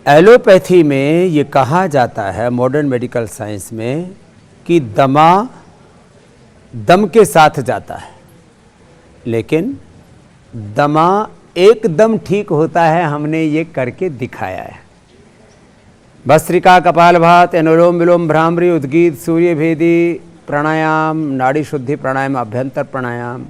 Allopathy में ये कहा जाता है, मॉडर्न मेडिकल साइंस में, कि दमा दम के साथ जाता है, लेकिन दमा एकदम ठीक होता है। हमने ये करके दिखाया है। भस्त्रिका, कपालभाति, अनुलोम विलोम, भ्रामरी, उद्गीत, सूर्य भेदी प्राणायाम, नाड़ी शुद्धि प्राणायाम, अभ्यंतर प्राणायाम,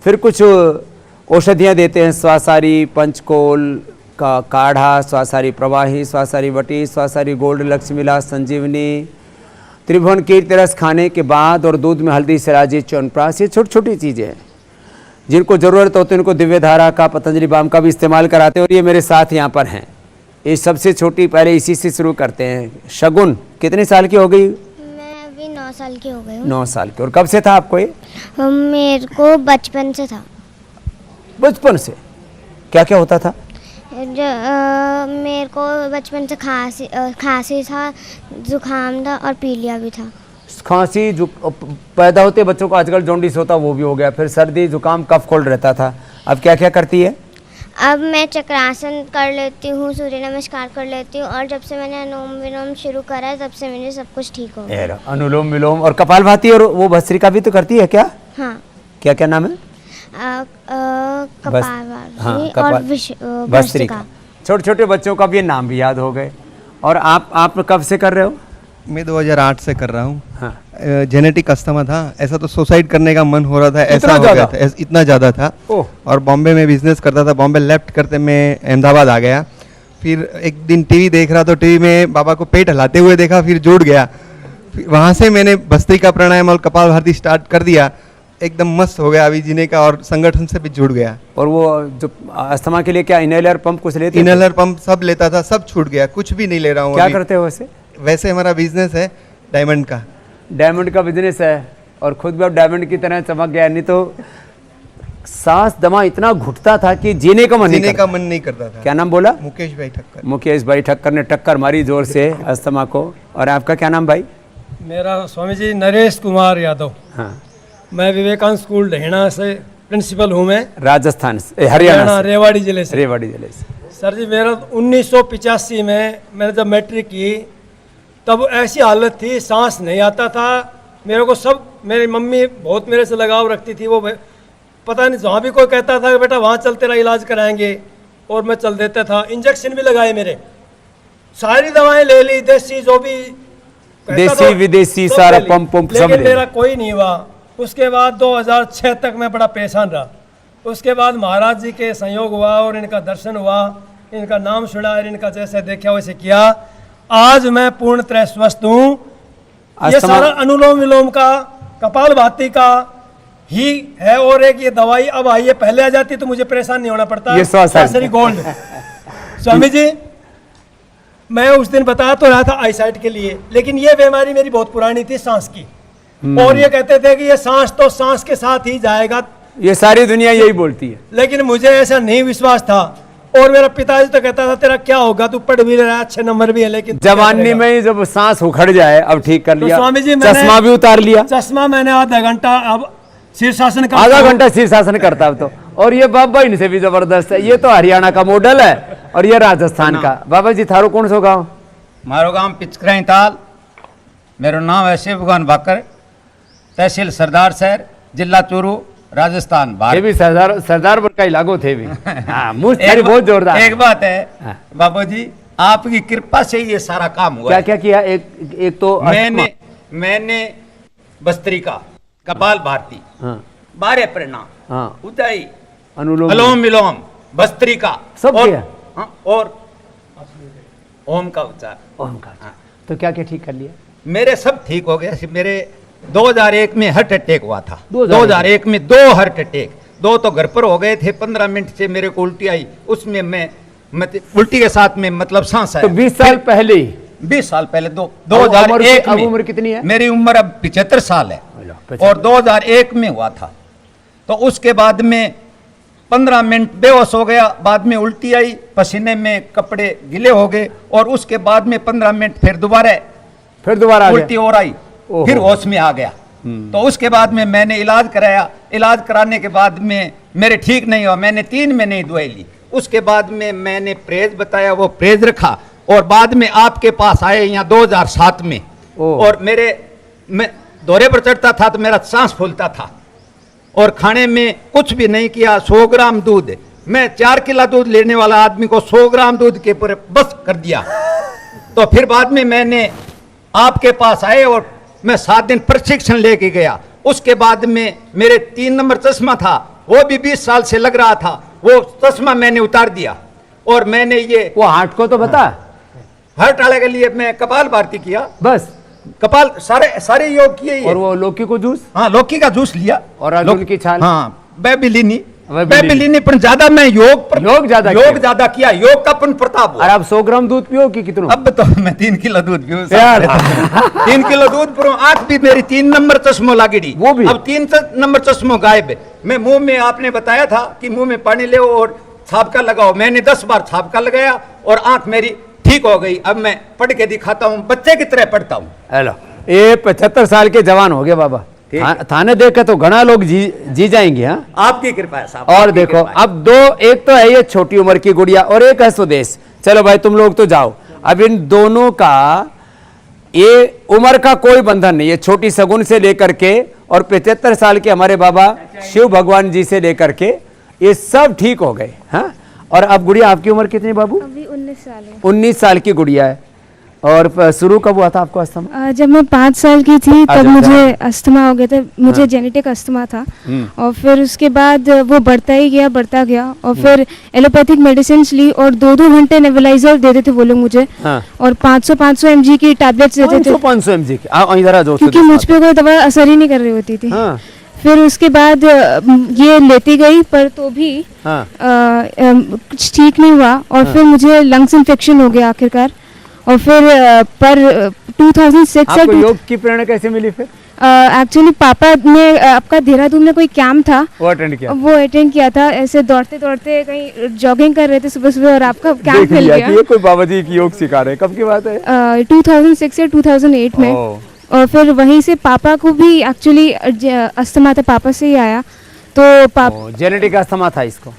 फिर कुछ औषधियाँ देते हैं, स्वासारी, पंचकोल का काढ़ा, स्वासारी प्रवाही, स्वासारी वटी, स्वासारी गोल्ड, लक्ष्मीला, संजीवनी, त्रिभुवन कीर्ति रस खाने के बाद और दूध में हल्दी, सिराजी, च्यवनप्राश, ये छोटी छोटी चीज़ें हैं। जिनको ज़रूरत होती है उनको दिव्य धारा का, पतंजलि बाम का भी इस्तेमाल कराते हैं। और ये मेरे साथ यहाँ पर हैं, ये सबसे छोटी, पहले इसी से शुरू करते हैं। शगुन कितने साल की हो गई? मैं अभी 9 साल की हो गई हूँ। 9 साल की। और कब से था आपको ये? मेरे को बचपन से था। बचपन से? क्या क्या होता था? मेरे को बचपन से खांसी था, जुकाम था और पीलिया भी था। खांसी पैदा होते बच्चों को आजकल जॉन्डिस होता, वो भी हो गया। फिर सर्दी, जुकाम, कफ, कोल्ड रहता था। अब क्या क्या करती है? अब मैं चक्रासन कर लेती हूँ, सूर्य नमस्कार कर लेती हूँ, और जब से मैंने अनुलोम विलोम शुरू करा है तब से मेरे सब कुछ ठीक हो गया। अनुलोम विलोम और कपालभाति और वो भस्त्रिका भी तो करती है क्या? हाँ। क्या क्या नाम है? कपालभाति और भस्त्रिका। छोटे छोटे बच्चों का भी ये नाम भी याद हो गए। और आप कब से कर रहे हो? मैं 2008 से कर रहा हूँ। हाँ। जेनेटिक अस्थमा था, ऐसा तो सुसाइड करने का मन हो रहा था, ऐसा हो गया था, इतना ज़्यादा था। और बॉम्बे में बिजनेस करता था, बॉम्बे लेफ्ट करते मैं अहमदाबाद आ गया। फिर एक दिन टीवी देख रहा तो टीवी में बाबा को पेट हिलाते हुए देखा, फिर जुड़ गया। वहाँ से मैंने भस्त्रिका प्राणायाम और कपालभाति स्टार्ट कर दिया, एकदम मस्त हो गया अभी जीने का, और संगठन से भी जुड़ गया। और वो जो अस्थमा के लिए क्या इनहेलर पंप कुछ लेते? इनहेलर पंप सब लेता था, सब छूट गया, कुछ भी नहीं ले रहा हूँ। क्या करते हो वैसे? वैसे हमारा बिजनेस है डायमंड का। डायमंड का बिजनेस है और खुद भी अब डायमंड की तरह चमक गया। नहीं तो सांस दमा इतना घुटता था कि जीने का मन नहीं करता था। क्या नाम बोला? मुकेश भाई ठक्कर। मुकेश भाई ठक्कर ने टक्कर मारी जोर से अस्थमा को। और आपका क्या नाम भाई? मेरा स्वामी जी नरेश कुमार यादव। हाँ। मैं विवेकानंद स्कूल ढहेणा से प्रिंसिपल हूँ। मैं राजस्थान से, हरियाणा, रेवाड़ी जिले से। रेवाड़ी जिले से। सर जी मेरा 1985 में मैंने जब मैट्रिक की तब ऐसी हालत थी, सांस नहीं आता था मेरे को। सब मेरी मम्मी बहुत मेरे से लगाव रखती थी, वो पता नहीं जहाँ भी कोई कहता था बेटा वहाँ चल तेरा इलाज कराएंगे, और मैं चल देता था। इंजेक्शन भी लगाए मेरे, सारी दवाएं ले ली, देसी जो भी देसी विदेशी सारा पंप सब, लेकिन मेरा कोई नहीं हुआ। उसके बाद 2006 तक मैं बड़ा परेशान रहा। उसके बाद महाराज जी के संयोग हुआ और इनका दर्शन हुआ, इनका नाम सुना और इनका जैसे देखा वैसे किया। आज मैं पूर्ण तरह स्वस्थ हूँ। ये सारा अनुलोम विलोम का, कपालभाति का ही है, और एक ये दवाई अब आई है, पहले आ जाती तो मुझे परेशान नहीं होना पड़ता। ये स्वासारी गोल्ड। स्वामी जी मैं उस दिन बता तो रहा था आईसाइट के लिए, लेकिन ये बीमारी मेरी बहुत पुरानी थी, सांस की। और ये कहते थे कि ये सांस तो सांस के साथ ही जाएगा, ये सारी दुनिया यही बोलती है, लेकिन मुझे ऐसा नहीं विश्वास था। और मेरा पिताजी तो कहता था तेरा क्या होगा, तू पढ़ भी रहा है, अच्छे नंबर भी है, लेकिन जवानी में जब सांस उखड़ जाए, अब ठीक कर लिया। तो स्वामी जी चश्मा भी उतार लिया। चश्मा मैंने आधा घंटा अब शीर्षासन का, आधा घंटा शीर्षासन करता अब तो। और ये बाबा इनसे भी जबरदस्त है, ये तो हरियाणा का मॉडल है और ये राजस्थान का। बाबा जी थारो कौन सो गाँव? मारो गांव पिचकराई ताल। मेरा नाम है शिव भगवान भाकर, तहसील सरदार शहर, जिला चूरू, राजस्थान। ये भी सरदार का इलाको थे भी। हाँ, बहुत जोरदार। एक बात है बाबू जी, आपकी कृपा से ये सारा काम हुआ। क्या क्या किया? एक तो मैंने भस्त्रिका, कपालभाति, बारह प्रणाम, उदय, अनुलोम विलोम, भस्त्रिका सब किया, और ओम का उच्चार। ओम का। तो क्या क्या ठीक कर लिया? मेरे सब ठीक हो गया। मेरे 2001 में हार्ट अटैक हुआ था। 2001 में 2 हार्ट अटैक, 2 तो घर पर हो गए थे। 15 मिनट से मेरे को उल्टी आई, उसमें मैं उल्टी के साथ में मतलब सांस आया। तो 20 साल पहले? 20 साल पहले 2001 में। उम्र कितनी है? मेरी उम्र अब 75 साल है। और 2001 में हुआ था। तो उसके बाद में 15 मिनट बेहोश हो गया, बाद में उल्टी आई, पसीने में कपड़े गीले हो गए, और उसके बाद में 15 मिनट फिर दोबारा उल्टी और आई, फिर होश में आ गया। तो उसके बाद में मैंने इलाज कराया। इलाज कराने के बाद में मेरे ठीक नहीं हुआ, मैंने 3 महीने दवाई ली। उसके बाद में मैंने परहेज बताया, वो परहेज रखा। और बाद में आपके पास आए यहाँ 2007 में। और मैं दौरे पर चढ़ता था तो मेरा सांस फूलता था और खाने में कुछ भी नहीं किया। 100 ग्राम दूध, मैं 4 किलो दूध लेने वाला आदमी को 100 ग्राम दूध के पूरे बस कर दिया। तो फिर बाद में मैंने आपके पास आए और मैं 7 दिन प्रशिक्षण लेके गया। उसके बाद में मेरे 3 नंबर चश्मा था, वो भी 20 साल से लग रहा था, वो चश्मा मैंने उतार दिया। और मैंने ये वो हार्ट को तो बता, हार्ट वाले के लिए मैं कपाल भारती किया, बस कपाल सारे योग किए ये। और वो लौकी को जूस, हाँ लौकी का जूस लिया और अर्जुन की छाल, हाँ बेबिलिनी पर ज्यादा मैं योग ज्यादा किया, योग का पुण्य प्रताप हुआ। और अब 100 ग्राम दूध पियो कि कितना? अब तो मैं 3 किलो दूध पीऊं यार। 3 किलो दूध पीऊं। आंख भी मेरी 3 नंबर चश्मो लागेड़ी, वो भी अब 3 नंबर चश्मो गायब है। मैं मुंह में, आपने बताया था कि मुंह में पानी ले और छापका लगाओ, मैंने 10 बार छापका लगाया और आंख मेरी ठीक हो गई। अब मैं पढ़ के दिखाता हूँ, बच्चे की तरह पढ़ता हूँ। हेलो, ये 75 साल के जवान हो गए बाबा। थाने देखे तो घना लोग जी जाएंगे। हाँ, आपकी कृपा है साहब। और देखो अब एक तो है ये छोटी उम्र की गुड़िया और एक है स्वदेश। चलो भाई तुम लोग तो जाओ। अब इन दोनों का ये उम्र का कोई बंधन नहीं है, छोटी सगुन से लेकर के और 75 साल के हमारे बाबा शिव भगवान जी से लेकर के ये सब ठीक हो गए। हाँ, और अब गुड़िया आपकी उम्र कितनी बाबू? अभी 19 साल है। 19 साल की गुड़िया है। और शुरू कब हुआ था आपको अस्थमा? जब मैं 5 साल की थी तब मुझे अस्थमा हो गया था, मुझे जेनेटिक अस्थमा था। और फिर उसके बाद वो बढ़ता गया और फिर एलोपैथिक मेडिसिन ली और 2-2 घंटे नेबुलाइजर देते थे वो लोग मुझे। और 500 mg की टैबलेट्स देते थे। 500 mg की? क्योंकि मुझ पे कोई दवा असर ही नहीं कर रही होती थी। फिर उसके बाद ये लेती गई पर तो भी कुछ ठीक नहीं हुआ और फिर मुझे लंग्स इन्फेक्शन हो गया आखिरकार। और फिर पर 2006 से आपको योग की प्रेरणा कैसे मिली फिर? एक्चुअली पापा ने आपका देहरादून में कोई कैंप था, वो अटेंड किया था। ऐसे दौड़ते कहीं जॉगिंग कर रहे थे सुबह और आपका कैंप मिल गया। ये कोई बाबा जी की योग सिखा रहे हैं, कब की बात है? 2006 से 2008 में। और फिर वहीं से पापा को भी एक्चुअली अस्थमा था, पापा से ही आया। तो जेनेटिक अस्थमा था इसको?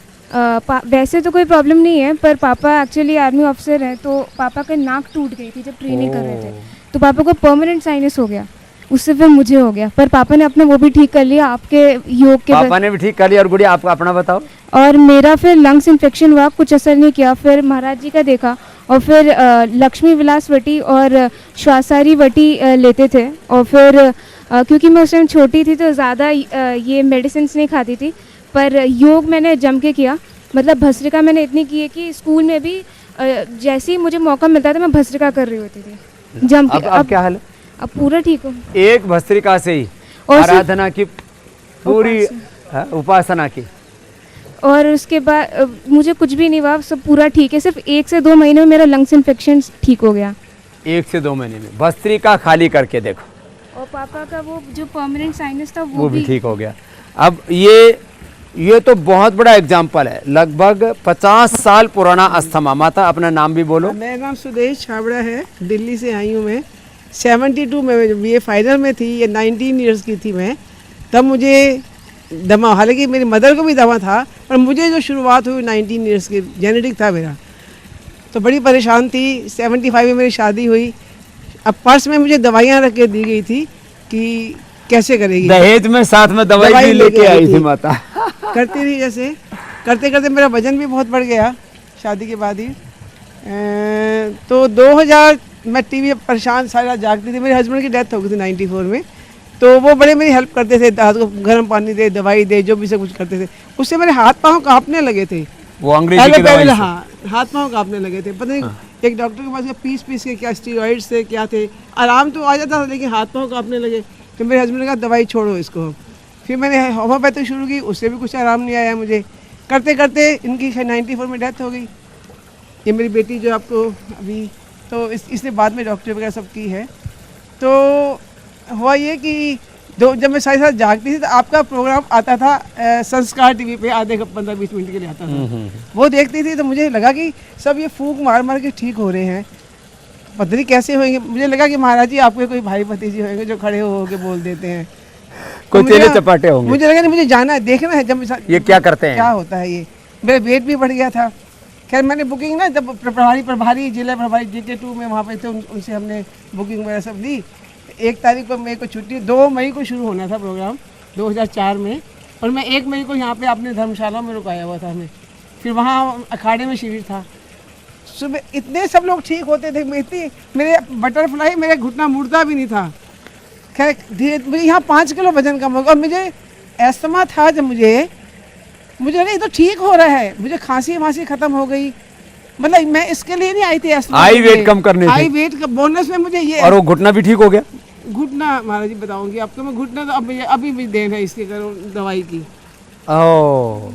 वैसे तो कोई प्रॉब्लम नहीं है, पर पापा एक्चुअली आर्मी ऑफिसर हैं, तो पापा का नाक टूट गई थी जब ट्रेनिंग कर रहे थे, तो पापा को परमानेंट साइनस हो गया, उससे फिर मुझे हो गया। पर पापा ने अपना वो भी ठीक कर लिया आपके योग के। पापा ने भी ठीक कर लिया। और गुड़िया आपको अपना बताओ? और मेरा फिर लंग्स इन्फेक्शन हुआ, कुछ असर नहीं किया। फिर महाराज जी का देखा और फिर लक्ष्मी विलास वटी और श्वासारी वटी लेते थे। और फिर क्योंकि मैं उस टाइम छोटी थी तो ज़्यादा ये मेडिसिन नहीं खाती थी, पर योग मैंने जम के किया। मतलब भस्त्रिका मैंने इतनी की है कि स्कूल में भी जैसे ही मुझे मौका मिलता था मैं भस्त्रिका कर रही होती थी जम के। अब क्या हाल है? अब पूरा ठीक हो। एक भस्त्रिका से ही आराधना की पूरी उपासना की। और उसके बाद मुझे कुछ भी नहीं हुआ, सब पूरा ठीक है। सिर्फ 1 से 2 महीने में मेरा लंग्स इन्फेक्शन ठीक हो गया। 1 से 2 महीने में भस्त्रिका खाली करके देखो। और पापा का वो जो परमानेंट साइनस था वो भी ठीक हो गया। अब ये तो बहुत बड़ा एग्जाम्पल है। लगभग 50 साल पुराना अस्थमा। माता अपना नाम भी बोलो। मेरा नाम सुदेश छाबड़ा है, दिल्ली से आई हूँ मैं। 72 में जब ये फाइनल में थी, ये 19 इयर्स की थी मैं, तब मुझे दमा, हालांकि मेरी मदर को भी दमा था, पर मुझे जो शुरुआत हुई 19 इयर्स की, जेनेटिक था मेरा, तो बड़ी परेशान थी। 75 में मेरी शादी हुई। अब पर्स में मुझे दवाइयाँ रख के दी गई थी कि कैसे करेगी। दहेज में साथ में दवाई भी लेके आई थी माता। करती रही, जैसे करते करते मेरा वजन भी बहुत बढ़ गया शादी के बाद ही। तो 2000 मैं टीवी परेशान सारा जागती थी। मेरे हस्बैंड की डेथ हो गई थी 94 में, तो वो बड़े मेरी हेल्प करते थे, हाथ को गर्म पानी दे, दवाई दे, जो भी सब कुछ करते थे। उससे मेरे हाथ पाँव कांपने लगे थे। वो अंग्रेजी की दवाई से? हाँ, हाथ पाँव कांपने लगे थे। पता नहीं एक डॉक्टर के पास पीस के क्या स्टीरॉइड्स थे, क्या थे, आराम तो आ जाता था, लेकिन हाथ पाँव कांपने लगे। तो मेरे हस्बैंड ने कहा दवाई छोड़ो इसको। फिर मैंने होम्योपैथी शुरू की, उससे भी कुछ आराम नहीं आया मुझे। करते करते इनकी 94 में डेथ हो गई। ये मेरी बेटी जो आपको अभी, तो इसने बाद में डॉक्टर वगैरह सब की है। तो हुआ ये कि जब मैं साथ जागती थी तो आपका प्रोग्राम आता था संस्कार टीवी पे, आधे 15-20 मिनट के लिए आता था। वो देखती थी तो मुझे लगा कि सब ये फूंक मार मार के ठीक हो रहे हैं, पता नहीं कैसे होंगे। मुझे लगा कि महाराज जी आपके कोई भाई भतीजी होंगे जो खड़े हो के बोल देते हैं, कोई चेले चपाटे होंगे। मुझे लगा मुझे जाना है, देखना है जब ये क्या करते हैं, क्या होता है। ये मेरा वेट भी बढ़ गया था, खैर मैंने बुकिंग ना जब प्रभारी जिला प्रभारी JK2 में वहाँ पे थे, उनसे हमने बुकिंग वगैरह सब ली। 1 तारीख को मेरे को छुट्टी, 2 मई को शुरू होना था प्रोग्राम 2004 में, और मैं 1 मई को यहाँ पे अपने धर्मशाला में रुकाया हुआ था हमें। फिर वहाँ अखाड़े में शिविर था। सुबह इतने सब लोग ठीक होते थे, मेरे बटरफ्लाई, मेरे घुटना मुड़ता भी नहीं था। खैर धीरे मुझे यहाँ 5 किलो वजन कम हो गया, और मुझे एस्थमा था जब मुझे लगा ये तो ठीक हो रहा है, मुझे खांसी वांसी खत्म हो गई। मतलब मैं इसके लिए नहीं आई थी एस्थमा, हाई वेट कम करने हाई वेट का बोनस में मुझे ये। और वो घुटना भी ठीक हो गया? घुटना महाराज जी बताऊंगी आपको मैं, घुटना तो अभी भी देन है इसके करो दवाई की। ओह,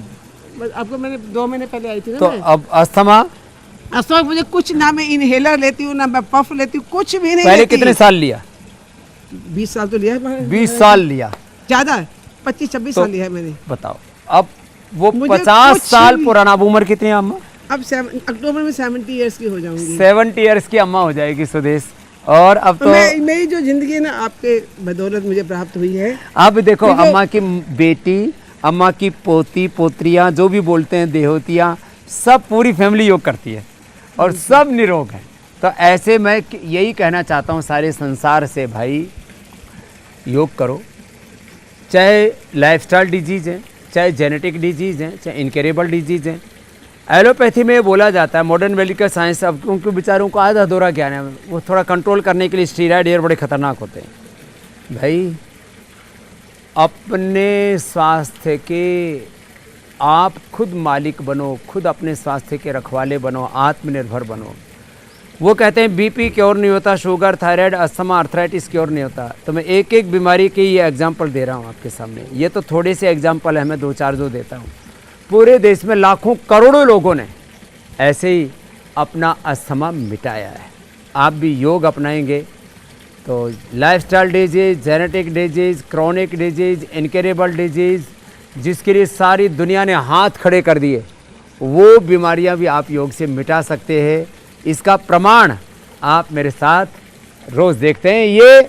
आपको मैंने 2 महीने पहले आई थी ना। तो अब अस्थमा मुझे कुछ ना, मैं इनहेलर लेती हूँ ना मैं पफ लेती हूँ, कुछ भी नहीं पहले लेती। कितने साल लिया? 20 साल तो लिया है। 20 साल लिया? ज्यादा 25-26 साल लिया है मैंने। बताओ, अब वो मुझे 50 कुछ साल भी- पुराना। अब उम्र कितनी है अम्मा? अब अक्टूबर में 70 इयर्स की हो जाऊंगी। 70 इयर्स की अम्मा हो जाएगी सुदेश। और अब तो मेरी जो जिंदगी है ना आपके बदौलत मुझे प्राप्त हुई है। अब देखो, अम्मा की बेटी, अम्मा की पोती पोत्रियां, जो भी बोलते हैं देहोतियां, सब पूरी फैमिली योग करती है और सब निरोग है। तो ऐसे मैं यही कहना चाहता हूँ सारे संसार से, भाई योग करो। चाहे लाइफस्टाइल डिजीज़ है, चाहे जेनेटिक डिजीज़ है, चाहे इनकेरेबल डिजीज़ है। एलोपैथी में बोला जाता है, मॉडर्न मेडिकल साइंस, अब उनके बेचारों को आधा अधूरा ज्ञान है, वो थोड़ा कंट्रोल करने के लिए स्टीरॉयड बड़े खतरनाक होते हैं। भाई अपने स्वास्थ्य के आप खुद मालिक बनो, खुद अपने स्वास्थ्य के रखवाले बनो, आत्मनिर्भर बनो। वो कहते हैं बीपी क्योर नहीं होता, sugar, thyroid, asthma, arthritis cure नहीं होता। तो मैं एक एक बीमारी के ये एग्जाम्पल दे रहा हूँ आपके सामने। ये तो थोड़े से एग्जाम्पल है, मैं 2-4 जो देता हूँ। पूरे देश में लाखों करोड़ों लोगों ने ऐसे ही अपना अस्थमा मिटाया है। आप भी योग अपनाएंगे तो lifestyle diseases, genetic diseases, chronic diseases, incurable diseases, जिसके लिए सारी दुनिया ने हाथ खड़े कर दिए, वो बीमारियां भी आप योग से मिटा सकते हैं। इसका प्रमाण आप मेरे साथ रोज़ देखते हैं। ये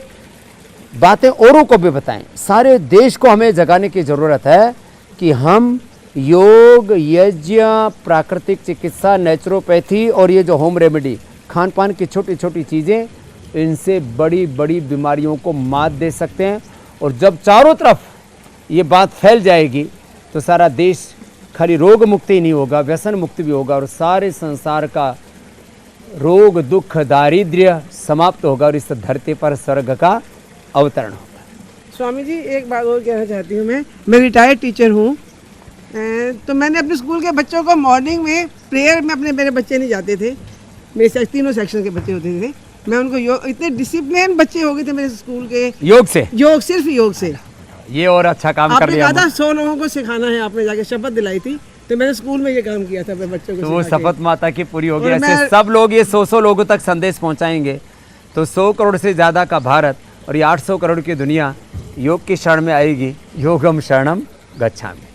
बातें औरों को भी बताएं। सारे देश को हमें जगाने की ज़रूरत है कि हम योग, यज्ञ, प्राकृतिक चिकित्सा, नेचुरोपैथी और ये जो होम रेमेडी, खान पान की छोटी छोटी चीज़ें, इनसे बड़ी बड़ी बीमारियों को मात दे सकते हैं। और जब चारों तरफ ये बात फैल जाएगी तो सारा देश खाली रोग मुक्ति ही नहीं होगा, व्यसन मुक्ति भी होगा, और सारे संसार का रोग, दुख, दारिद्र्य समाप्त होगा और इस धरती पर स्वर्ग का अवतरण होगा। स्वामी जी एक बात और कहना चाहती हूँ, मैं रिटायर्ड टीचर हूँ। तो मैंने अपने स्कूल के बच्चों को मॉर्निंग में प्रेयर में, मेरे बच्चे नहीं जाते थे, मेरे तीनों सेक्शन के बच्चे होते थे, मैं उनको योग, इतने डिसिप्लिन बच्चे हो गए थे मेरे स्कूल के योग से, योग सिर्फ योग से। ये और अच्छा काम कर लिया। आपने कहा था 100 लोगों को सिखाना है, आपने जाके शपथ दिलाई थी, तो मैंने स्कूल में ये काम किया था अपने बच्चों को। तो वो शपथ माता की पूरी होगी। और ऐसे सब लोग ये 100 लोगों तक संदेश पहुंचाएंगे तो 100 करोड़ से ज़्यादा का भारत और ये 800 करोड़ की दुनिया योग की शरण में आएगी। योगम शरणम गच्छामि।